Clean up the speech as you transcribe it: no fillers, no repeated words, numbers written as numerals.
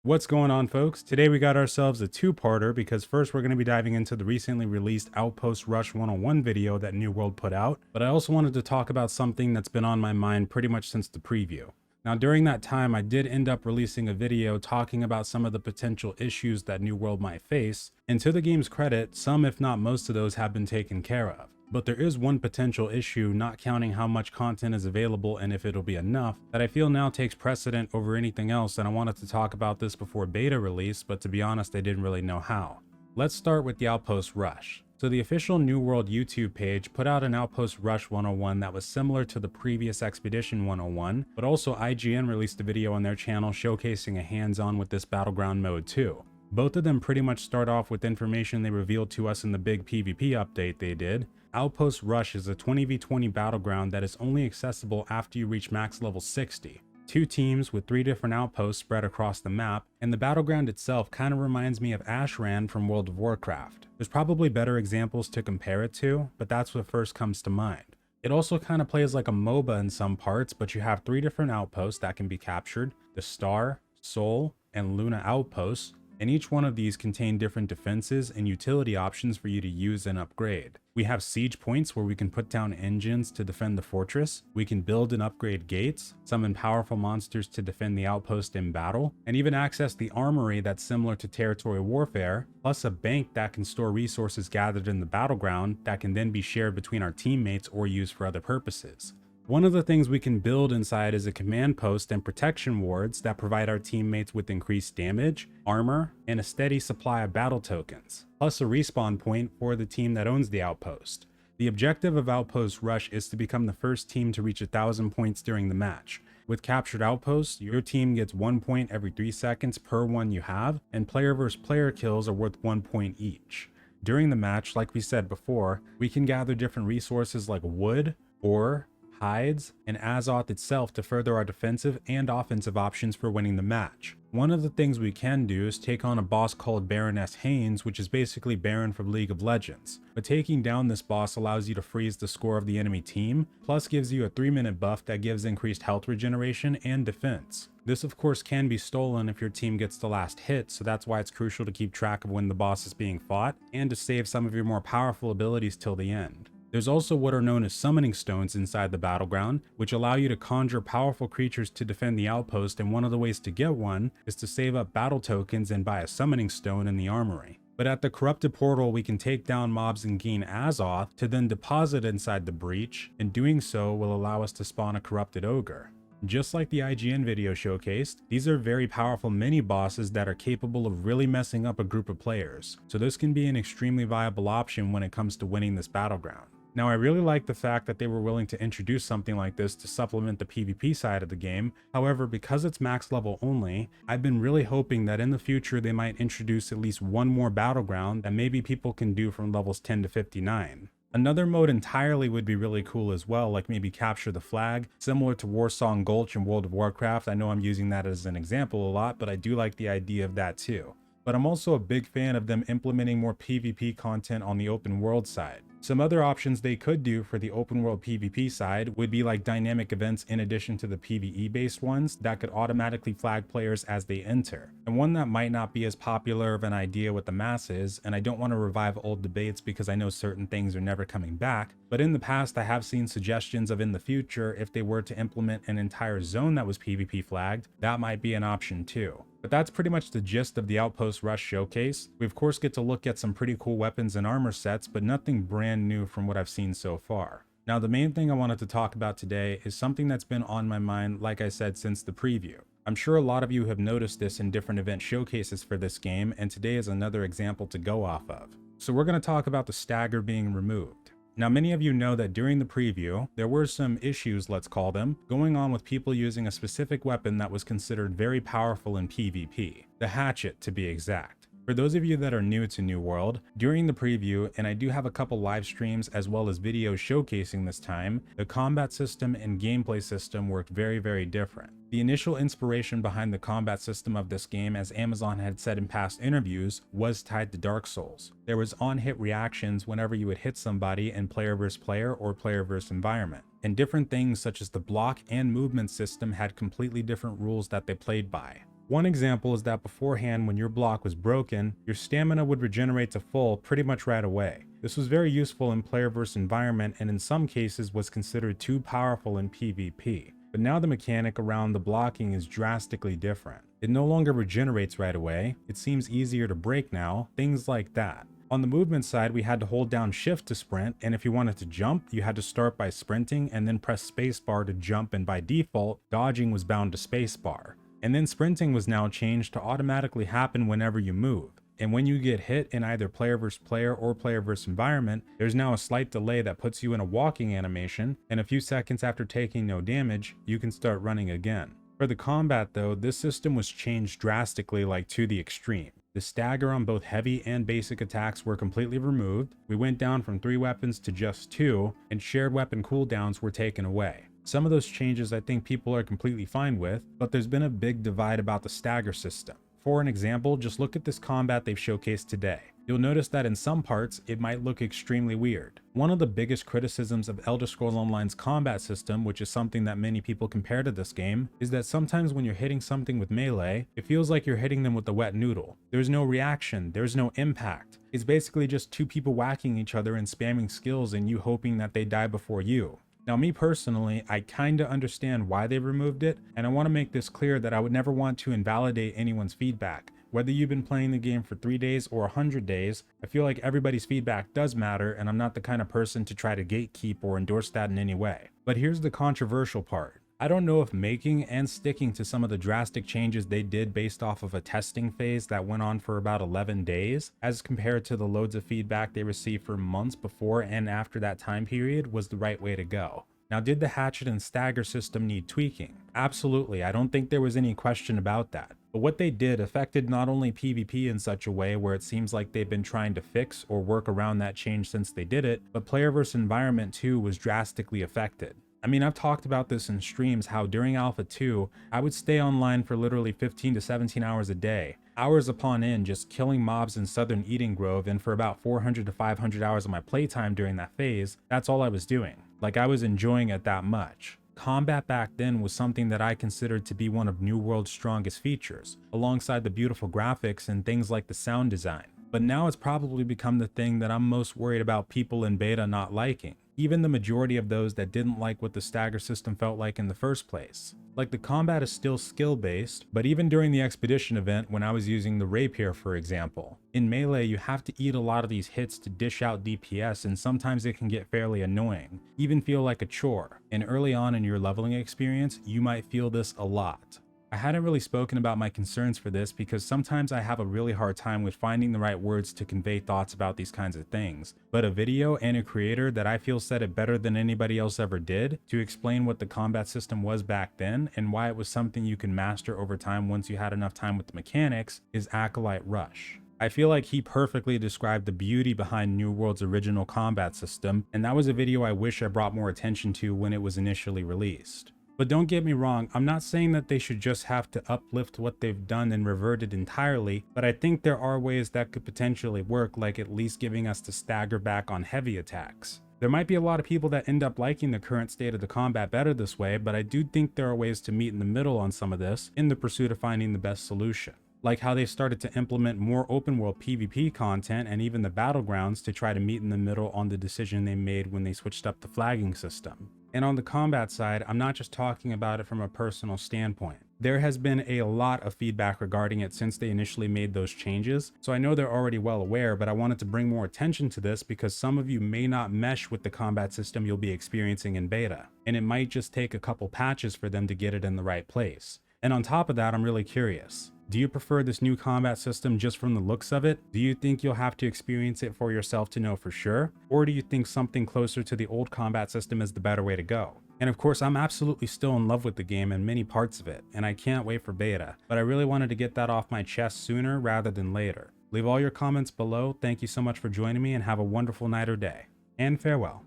What's going on, folks? Today we got ourselves a two-parter because first we're going to be diving into the recently released Outpost Rush 101 video that New World put out, but I also wanted to talk about something that's been on my mind pretty much since the preview. Now, during that time, I did end up releasing a video talking about some of the potential issues that New World might face, and to the game's credit, some if not most of those have been taken care of. But there is one potential issue, not counting how much content is available and if it'll be enough, that I feel now takes precedent over anything else, and I wanted to talk about this before beta release, but to be honest, I didn't really know how. Let's start with the Outpost Rush. So the official New World YouTube page put out an Outpost Rush 101 that was similar to the previous Expedition 101, but also IGN released a video on their channel showcasing a hands-on with this battleground mode too. Both of them pretty much start off with information they revealed to us in the big PvP update they did. Outpost Rush is a 20v20 battleground that is only accessible after you reach max level 60. 2 teams with 3 different outposts spread across the map, and the battleground itself kind of reminds me of Ashran from World of Warcraft. There's probably better examples to compare it to, but that's what first comes to mind. It also kind of plays like a MOBA in some parts, but you have 3 different outposts that can be captured: the Star, Soul, and Luna outposts, and each one of these contain different defenses and utility options for you to use and upgrade. We have siege points where we can put down engines to defend the fortress, we can build and upgrade gates, summon powerful monsters to defend the outpost in battle, and even access the armory that's similar to territory warfare, plus a bank that can store resources gathered in the battleground that can then be shared between our teammates or used for other purposes. One of the things we can build inside is a command post and protection wards that provide our teammates with increased damage, armor, and a steady supply of battle tokens, plus a respawn point for the team that owns the outpost. The objective of Outpost Rush is to become the first team to reach 1,000 points during the match. With captured outposts, your team gets 1 point every 3 seconds per one you have, and player versus player kills are worth 1 point each. During the match, like we said before, we can gather different resources like wood, ore, hides, and Azoth itself to further our defensive and offensive options for winning the match. One of the things we can do is take on a boss called Baroness Haynes, which is basically Baron from League of Legends. But taking down this boss allows you to freeze the score of the enemy team, plus gives you a 3-minute buff that gives increased health regeneration and defense. This of course can be stolen if your team gets the last hit, so that's why it's crucial to keep track of when the boss is being fought, and to save some of your more powerful abilities till the end. There's also what are known as summoning stones inside the battleground, which allow you to conjure powerful creatures to defend the outpost, and one of the ways to get one is to save up battle tokens and buy a summoning stone in the armory. But at the corrupted portal, we can take down mobs and gain Azoth to then deposit inside the breach, and doing so will allow us to spawn a corrupted ogre. Just like the IGN video showcased, these are very powerful mini bosses that are capable of really messing up a group of players, so this can be an extremely viable option when it comes to winning this battleground. Now, I really like the fact that they were willing to introduce something like this to supplement the PvP side of the game. However, because it's max level only, I've been really hoping that in the future they might introduce at least one more battleground that maybe people can do from levels 10 to 59. Another mode entirely would be really cool as well, like maybe capture the flag, similar to Warsong Gulch in World of Warcraft. I know I'm using that as an example a lot, but I do like the idea of that too. But I'm also a big fan of them implementing more PvP content on the open world side. Some other options they could do for the open world PvP side would be like dynamic events in addition to the PvE based ones that could automatically flag players as they enter. And one that might not be as popular of an idea with the masses, and I don't want to revive old debates because I know certain things are never coming back, but in the past I have seen suggestions of in the future if they were to implement an entire zone that was PvP flagged, that might be an option too. But that's pretty much the gist of the Outpost Rush showcase. We of course get to look at some pretty cool weapons and armor sets, but nothing brand new from what I've seen so far. Now, the main thing I wanted to talk about today is something that's been on my mind, like I said, since the preview. I'm sure a lot of you have noticed this in different event showcases for this game, and today is another example to go off of. So we're going to talk about the Stagger being removed. Now, many of you know that during the preview, there were some issues, let's call them, going on with people using a specific weapon that was considered very powerful in PvP, the hatchet to be exact. For those of you that are new to New World, during the preview, and I do have a couple live streams as well as videos showcasing this time, the combat system and gameplay system worked very different. The initial inspiration behind the combat system of this game, as Amazon had said in past interviews, was tied to Dark Souls. There was on-hit reactions whenever you would hit somebody in player versus player or player versus environment. And different things such as the block and movement system had completely different rules that they played by. One example is that beforehand, when your block was broken, your stamina would regenerate to full pretty much right away. This was very useful in player versus environment and in some cases was considered too powerful in PvP. But now the mechanic around the blocking is drastically different. It no longer regenerates right away, it seems easier to break now, things like that. On the movement side, we had to hold down shift to sprint, and if you wanted to jump, you had to start by sprinting and then press spacebar to jump, and by default, dodging was bound to spacebar. And then sprinting was now changed to automatically happen whenever you move. And when you get hit in either player versus player or player versus environment, there's now a slight delay that puts you in a walking animation, and a few seconds after taking no damage, you can start running again. For the combat though, this system was changed drastically, like to the extreme. The stagger on both heavy and basic attacks were completely removed, we went down from 3 weapons to just 2, and shared weapon cooldowns were taken away. Some of those changes I think people are completely fine with, but there's been a big divide about the stagger system. For an example, just look at this combat they've showcased today. You'll notice that in some parts, it might look extremely weird. One of the biggest criticisms of Elder Scrolls Online's combat system, which is something that many people compare to this game, is that sometimes when you're hitting something with melee, it feels like you're hitting them with a wet noodle. There's no reaction, there's no impact. It's basically just 2 people whacking each other and spamming skills and you hoping that they die before you. Now me personally, I kinda understand why they removed it, and I want to make this clear that I would never want to invalidate anyone's feedback. Whether you've been playing the game for 3 days or 100 days, I feel like everybody's feedback does matter, and I'm not the kind of person to try to gatekeep or endorse that in any way. But here's the controversial part. I don't know if making and sticking to some of the drastic changes they did based off of a testing phase that went on for about 11 days, as compared to the loads of feedback they received for months before and after that time period, was the right way to go. Now, did the hatchet and stagger system need tweaking? Absolutely, I don't think there was any question about that. But what they did affected not only PvP in such a way where it seems like they've been trying to fix or work around that change since they did it, but player versus environment too was drastically affected. I mean, I've talked about this in streams how during Alpha 2, I would stay online for literally 15 to 17 hours a day, hours upon end just killing mobs in Southern Eden Grove, and for about 400 to 500 hours of my playtime during that phase, that's all I was doing. Like, I was enjoying it that much. Combat back then was something that I considered to be one of New World's strongest features, alongside the beautiful graphics and things like the sound design. But now it's probably become the thing that I'm most worried about people in beta not liking. Even the majority of those that didn't like what the stagger system felt like in the first place. Like, the combat is still skill based, but even during the expedition event when I was using the rapier for example, in melee you have to eat a lot of these hits to dish out DPS, and sometimes it can get fairly annoying, even feel like a chore, and early on in your leveling experience you might feel this a lot. I hadn't really spoken about my concerns for this because sometimes I have a really hard time with finding the right words to convey thoughts about these kinds of things, but a video and a creator that I feel said it better than anybody else ever did to explain what the combat system was back then and why it was something you can master over time once you had enough time with the mechanics is Outpost Rush. I feel like he perfectly described the beauty behind New World's original combat system, and that was a video I wish I brought more attention to when it was initially released. But don't get me wrong, I'm not saying that they should just have to uplift what they've done and revert it entirely, but I think there are ways that could potentially work, like at least giving us the stagger back on heavy attacks. There might be a lot of people that end up liking the current state of the combat better this way, but I do think there are ways to meet in the middle on some of this in the pursuit of finding the best solution. Like how they started to implement more open world PvP content and even the battlegrounds to try to meet in the middle on the decision they made when they switched up the flagging system. And on the combat side, I'm not just talking about it from a personal standpoint. There has been a lot of feedback regarding it since they initially made those changes, so I know they're already well aware, but I wanted to bring more attention to this because some of you may not mesh with the combat system you'll be experiencing in beta, and it might just take a couple patches for them to get it in the right place. And on top of that, I'm really curious. Do you prefer this new combat system just from the looks of it? Do you think you'll have to experience it for yourself to know for sure? Or do you think something closer to the old combat system is the better way to go? And of course, I'm absolutely still in love with the game and many parts of it, and I can't wait for beta, but I really wanted to get that off my chest sooner rather than later. Leave all your comments below. Thank you so much for joining me and have a wonderful night or day. And farewell.